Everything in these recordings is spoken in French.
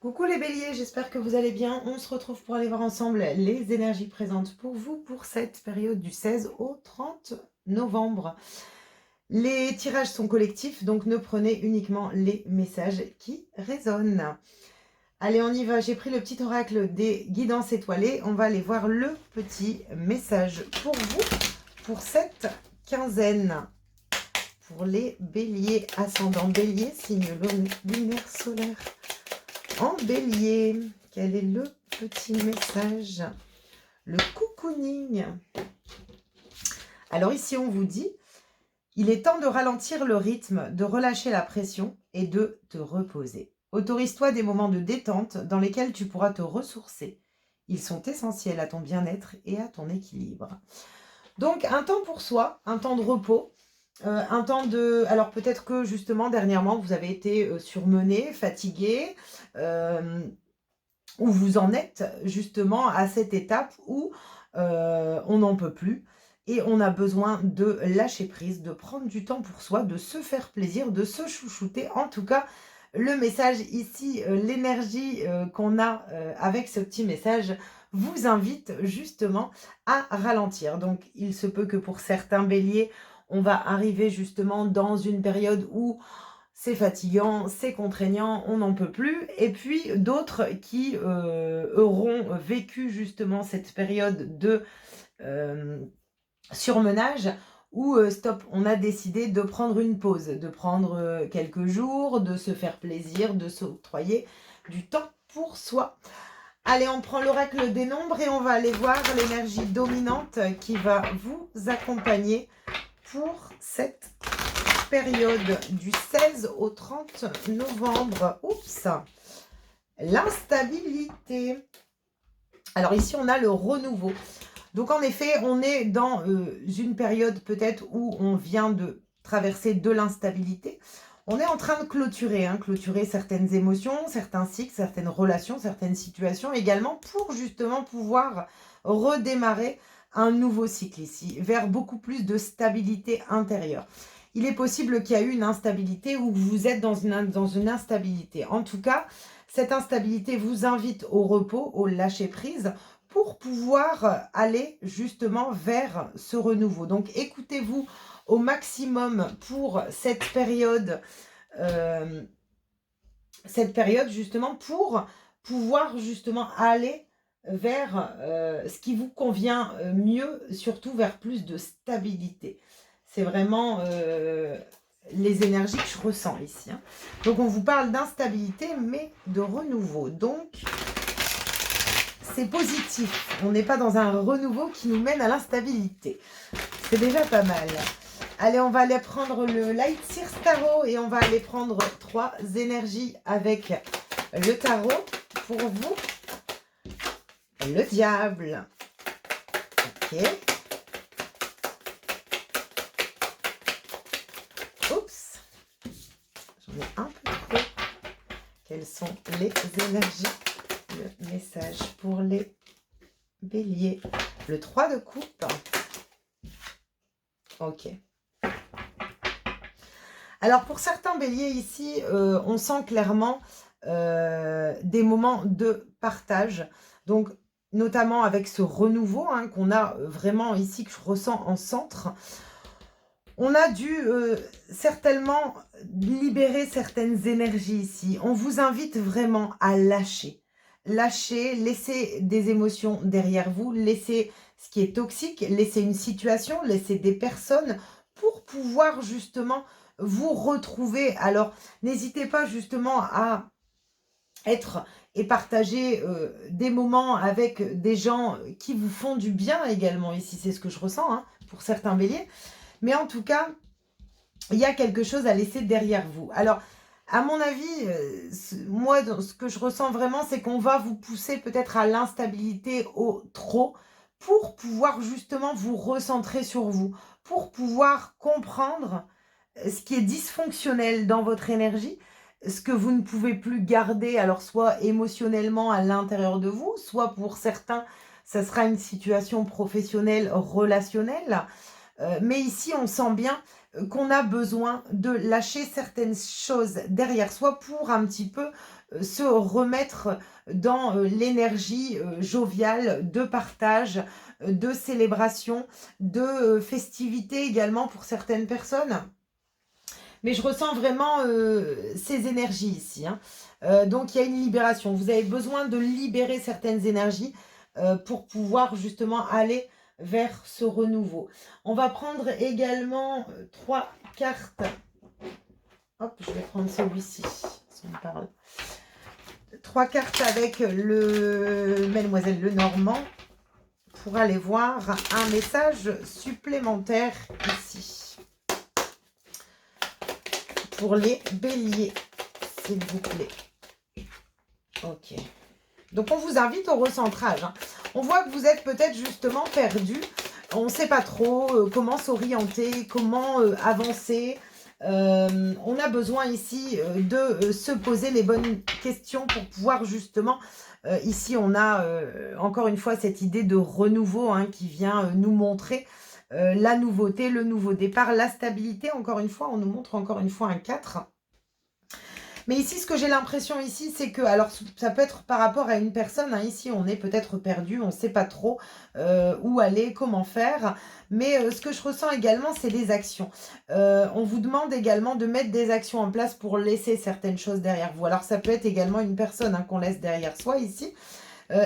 Coucou les béliers, j'espère que vous allez bien. On se retrouve pour aller voir ensemble les énergies présentes pour vous pour cette période du 16 au 30 novembre. Les tirages sont collectifs, donc ne prenez uniquement les messages qui résonnent. Allez, on y va. J'ai pris le petit oracle des guidances étoilées. On va aller voir le petit message pour vous pour cette quinzaine. Pour les béliers, ascendant bélier, signe lunaire solaire. En bélier, quel est le petit message? Le cocooning. Alors ici, on vous dit, il est temps de ralentir le rythme, de relâcher la pression et de te reposer. Autorise-toi des moments de détente dans lesquels tu pourras te ressourcer. Ils sont essentiels à ton bien-être et à ton équilibre. Donc, un temps pour soi, un temps de repos, un temps de... Alors, peut-être que, justement, dernièrement, vous avez été surmené, fatigué, où vous en êtes justement à cette étape où on n'en peut plus et on a besoin de lâcher prise, de prendre du temps pour soi, de se faire plaisir, de se chouchouter. En tout cas, le message ici, l'énergie qu'on a avec ce petit message vous invite justement à ralentir. Donc, il se peut que pour certains béliers, on va arriver justement dans une période où c'est fatigant, c'est contraignant, on n'en peut plus. Et puis d'autres qui auront vécu justement cette période de surmenage où stop, on a décidé de prendre une pause, de prendre quelques jours, de se faire plaisir, de s'octroyer du temps pour soi. Allez, on prend l'oracle des nombres et on va aller voir l'énergie dominante qui va vous accompagner pour cette période du 16 au 30 novembre. Oups, l'instabilité. Alors ici, on a le renouveau. Donc en effet, on est dans une période peut-être où on vient de traverser de l'instabilité. On est en train de clôturer, clôturer certaines émotions, certains cycles, certaines relations, certaines situations également pour justement pouvoir redémarrer un nouveau cycle ici, vers beaucoup plus de stabilité intérieure. Il est possible qu'il y ait eu une instabilité ou que vous êtes dans une instabilité. En tout cas, cette instabilité vous invite au repos, au lâcher-prise, pour pouvoir aller justement vers ce renouveau. Donc, écoutez-vous au maximum pour cette période justement, pour pouvoir justement aller vers ce qui vous convient mieux, surtout vers plus de stabilité. C'est vraiment les énergies que je ressens ici. Donc, on vous parle d'instabilité, mais de renouveau. Donc, c'est positif. On n'est pas dans un renouveau qui nous mène à l'instabilité. C'est déjà pas mal. Allez, on va aller prendre le Light Sears Tarot et on va aller prendre 3 énergies avec le tarot pour vous. Le diable. Ok. Oups. J'en ai un peu trop. Quelles sont les énergies? Le message pour les béliers. Le 3 de coupe. Ok. Alors, pour certains béliers ici, on sent clairement des moments de partage. Donc, notamment avec ce renouveau qu'on a vraiment ici, que je ressens en centre. On a dû certainement libérer certaines énergies ici. On vous invite vraiment à lâcher. Lâcher, laisser des émotions derrière vous, laisser ce qui est toxique, laisser une situation, laisser des personnes pour pouvoir justement vous retrouver. Alors, n'hésitez pas justement à être et partager des moments avec des gens qui vous font du bien également. Ici, c'est ce que je ressens pour certains béliers. Mais en tout cas, il y a quelque chose à laisser derrière vous. Alors, à mon avis, moi, ce que je ressens vraiment, c'est qu'on va vous pousser peut-être à l'instabilité au trop pour pouvoir justement vous recentrer sur vous, pour pouvoir comprendre ce qui est dysfonctionnel dans votre énergie, ce que vous ne pouvez plus garder, alors soit émotionnellement à l'intérieur de vous, soit pour certains, ça sera une situation professionnelle, relationnelle. Mais ici, on sent bien qu'on a besoin de lâcher certaines choses derrière soi pour un petit peu se remettre dans l'énergie joviale de partage, de célébration, de festivité également pour certaines personnes. Mais je ressens vraiment ces énergies ici, hein. Donc, il y a une libération. Vous avez besoin de libérer certaines énergies pour pouvoir justement aller vers ce renouveau. On va prendre également 3 cartes. Hop, je vais prendre celui-ci, si on parle. 3 cartes avec le Mademoiselle Lenormand pour aller voir un message supplémentaire ici. Pour les béliers, s'il vous plaît. Ok. Donc, on vous invite au recentrage, hein. On voit que vous êtes peut-être justement perdu. On ne sait pas trop comment s'orienter, comment avancer. On a besoin ici de se poser les bonnes questions pour pouvoir justement... ici, on a encore une fois cette idée de renouveau, hein, qui vient nous montrer la nouveauté, le nouveau départ, la stabilité. Encore une fois, on nous montre encore une fois un 4. Mais ici, ce que j'ai l'impression ici, c'est que, alors ça peut être par rapport à une personne, hein, ici on est peut-être perdu, on ne sait pas trop où aller, comment faire, mais ce que je ressens également, c'est des actions. On vous demande également de mettre des actions en place pour laisser certaines choses derrière vous. Alors ça peut être également une personne, hein, qu'on laisse derrière soi ici.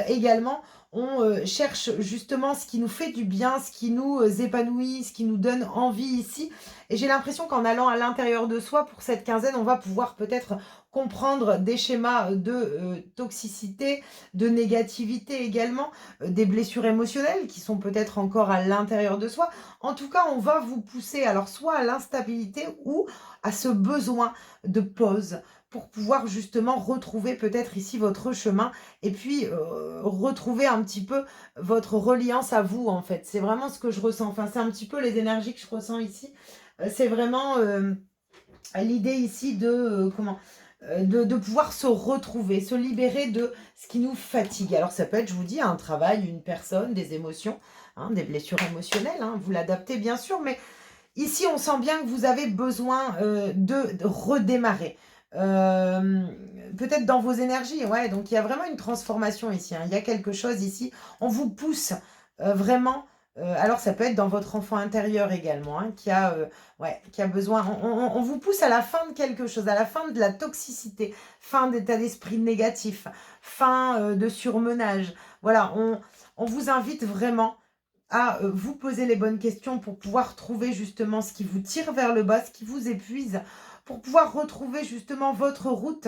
Également, on cherche justement ce qui nous fait du bien, ce qui nous épanouit, ce qui nous donne envie ici. Et j'ai l'impression qu'en allant à l'intérieur de soi, pour cette quinzaine, on va pouvoir peut-être comprendre des schémas de toxicité, de négativité également, des blessures émotionnelles qui sont peut-être encore à l'intérieur de soi. En tout cas, on va vous pousser alors soit à l'instabilité ou à ce besoin de pause pour pouvoir justement retrouver peut-être ici votre chemin et puis retrouver un petit peu votre reliance à vous, en fait. C'est vraiment ce que je ressens. Enfin, c'est un petit peu les énergies que je ressens ici. C'est vraiment l'idée ici de de pouvoir se retrouver, se libérer de ce qui nous fatigue. Alors ça peut être, je vous dis, un travail, une personne, des émotions, hein, des blessures émotionnelles, hein, vous l'adaptez bien sûr, mais ici on sent bien que vous avez besoin de redémarrer. Peut-être dans vos énergies, ouais, donc il y a vraiment une transformation ici, hein. Il y a quelque chose ici, on vous pousse vraiment, alors ça peut être dans votre enfant intérieur également, hein, ouais, qui a besoin, on vous pousse à la fin de quelque chose, à la fin de la toxicité, fin d'état d'esprit négatif, fin de surmenage, voilà, on vous invite vraiment à vous poser les bonnes questions pour pouvoir trouver justement ce qui vous tire vers le bas, ce qui vous épuise, pour pouvoir retrouver justement votre route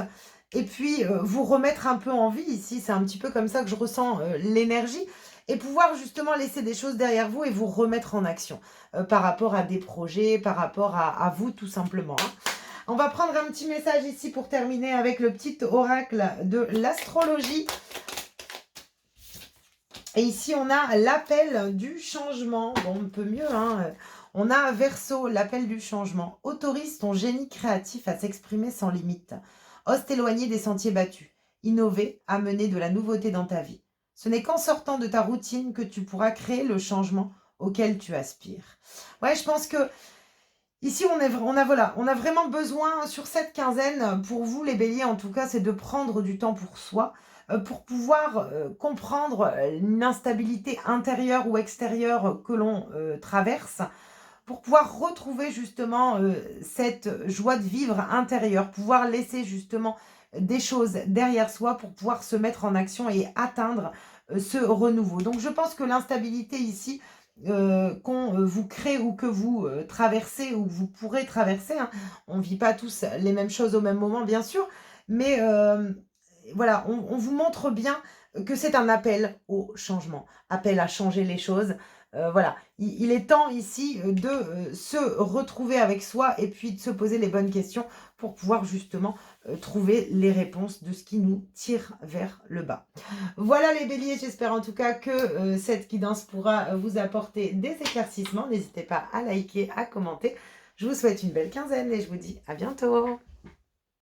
et puis vous remettre un peu en vie ici. C'est un petit peu comme ça que je ressens l'énergie et pouvoir justement laisser des choses derrière vous et vous remettre en action par rapport à des projets, par rapport à vous tout simplement, hein. On va prendre un petit message ici pour terminer avec le petit oracle de l'astrologie. Et ici, on a l'appel du changement. Bon, on peut mieux, hein. On a Verseau, l'appel du changement. Autorise ton génie créatif à s'exprimer sans limite. Ose t'éloigner des sentiers battus. Innover, amener de la nouveauté dans ta vie. Ce n'est qu'en sortant de ta routine que tu pourras créer le changement auquel tu aspires. Ouais, je pense que ici, on a vraiment besoin, sur cette quinzaine, pour vous les béliers en tout cas, c'est de prendre du temps pour soi, pour pouvoir comprendre une instabilité intérieure ou extérieure que l'on traverse, pour pouvoir retrouver justement cette joie de vivre intérieure, pouvoir laisser justement des choses derrière soi pour pouvoir se mettre en action et atteindre ce renouveau. Donc je pense que l'instabilité ici, qu'on vous crée ou que vous traversez ou que vous pourrez traverser, hein, on ne vit pas tous les mêmes choses au même moment bien sûr, mais voilà, on vous montre bien que c'est un appel au changement, appel à changer les choses. Voilà, il est temps ici de se retrouver avec soi et puis de se poser les bonnes questions pour pouvoir justement trouver les réponses de ce qui nous tire vers le bas. Voilà les béliers, j'espère en tout cas que cette guidance pourra vous apporter des éclaircissements. N'hésitez pas à liker, à commenter. Je vous souhaite une belle quinzaine et je vous dis à bientôt.